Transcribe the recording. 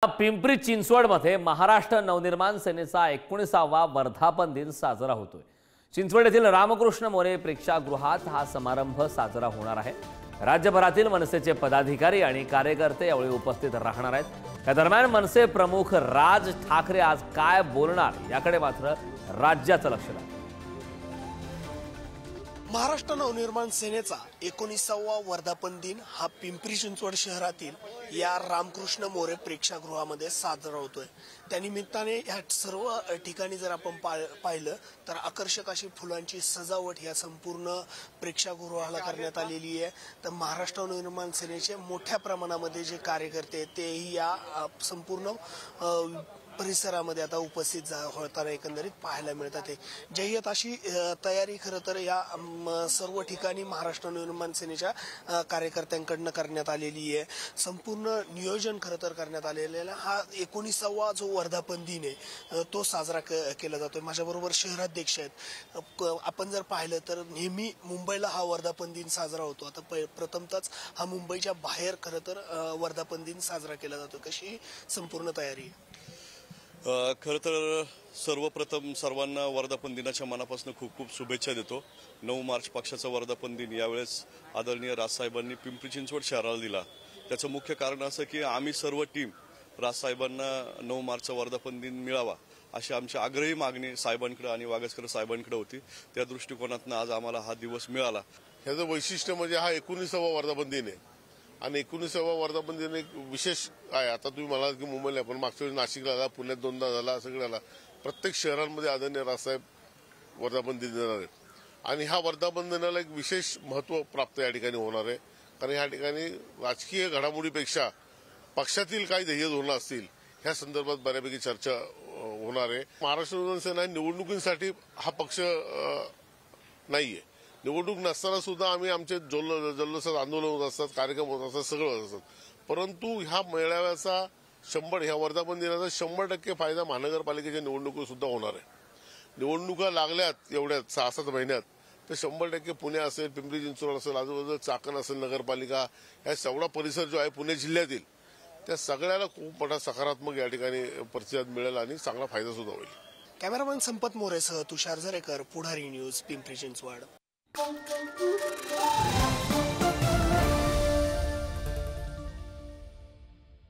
पिंपरी चिंचवडमध्ये महाराष्ट्र नवनिर्माण सेनेचा 19वा वर्धापन दिन साजरा होतोय। चिंचवड येथील रामकृष्ण मोरे प्रेक्षागृहात हा समारंभ साजरा होणार आहे। राज्यभरातील मनसेचे पदाधिकारी आणि कार्यकर्ते यावेळी उपस्थित राहणार आहेत। या दरम्यान मनसे प्रमुख राज ठाकरे आज काय बोलणार याकडे मात्र राज्याचं लक्ष लागलं। महाराष्ट्र नवनिर्माण सेनेचा 19वा वर्धापन दिन हा पिंपरी चिंचवड शहरातील या रामकृष्ण मोरे प्रेक्षागृहामध्ये साजरा होतोय। त्यानिमित्ताने या सर्व ठिकाणी जर आपण पाहिलं तर आकर्षक अशी फुलांची सजावट या संपूर्ण प्रेक्षागृहाला करण्यात आलेली आहे। तर महाराष्ट्र नवनिर्माण सेनेचे मोठ्या प्रमाणामध्ये जे कार्यकर्ते तेही या संपूर्ण परिसरामध्ये आता उपस्थित होताना एकंदरीत पाहायला मिळतात। जय्यत अशी तयारी खरं तर या सर्व ठिकाणी महाराष्ट्र नवनिर्माण सेनेच्या कार्यकर्त्यांकडून करण्यात आलेली आहे। संपूर्ण नियोजन खरं तर करण्यात आलेला हा 19वा जो वर्धापन दिन आहे तो साजरा केला जातोय। माझ्याबरोबर शहराध्यक्ष आहेत। आपण जर पाहिलं तर नेहमी मुंबईला हा वर्धापन दिन साजरा होतो। आता प्रथमतच हा मुंबईच्या बाहेर खरं तर वर्धापन दिन साजरा केला जातो। कशी संपूर्ण तयारी? खरं तर सर्वप्रथम सर्वांना वर्धापन दिनाच्या मनापासून खूप खूप शुभेच्छा देतो। 9 मार्च पक्षाचा वर्धापन दिन यावेळेस आदरणीय राजसाहेबांनी पिंपरी चिंचवड शहराला दिला। त्याचं मुख्य कारण असं की आम्ही सर्व टीम राजसाहेबांना 9 मार्चचा वर्धापन दिन मिळावा अशी आमची आग्रही मागणी साहेबांकडे आणि वागसकर साहेबांकडे होती। त्या दृष्टिकोनातून आज आम्हाला हा दिवस मिळाला। ह्याचं वैशिष्ट्य म्हणजे हा 19वा वर्धापन दिन आहे आणि 19वा वर्धापन दिन एक विशेष आहे। आता तुम्ही म्हणाल की मुंबईला पण मागच्या वेळी नाशिकला झाला, पुण्यात 2दा झाला, सगळ्याला प्रत्येक शहरांमध्ये आदरणीय राजसाहेब वर्धापन दिन देणार आहेत आणि ह्या वर्धापन दिनाला एक विशेष महत्व प्राप्त या ठिकाणी होणार आहे। कारण या ठिकाणी राजकीय घडामोडीपेक्षा पक्षातील काही ध्येय धोरणं असतील ह्या संदर्भात बऱ्यापैकी चर्चा होणार आहे। महाराष्ट्र नवनिर्माण सेना निवडणुकीसाठी हा पक्ष नाहीये। निवडणूक नसताना सुद्धा आम्ही आमचे जल्लोषात आंदोलन होत असतात, कार्यक्रम होत असतात, सगळं होत असतात। परंतु ह्या मेळाव्याचा ह्या वर्धापन दिनाचा 100% फायदा महानगरपालिकेच्या निवडणुकीत सुद्धा होणार आहे। निवडणुका लागल्यात एवढ्यात 6-7 महिन्यात तर 100% पुणे असेल, पिंपरी चिंचवड असेल, आजूबाजूला चाकण असेल, नगरपालिका या सगळा परिसर जो आहे पुणे जिल्ह्यातील त्या सगळ्याला खूप मोठा सकारात्मक या ठिकाणी प्रतिसाद मिळेल आणि चांगला फायदा सुद्धा होईल। कॅमेरामॅन संपत मोरेसह तुषार झरेकर, पुढारी न्यूज, पिंपरी चिंचवड।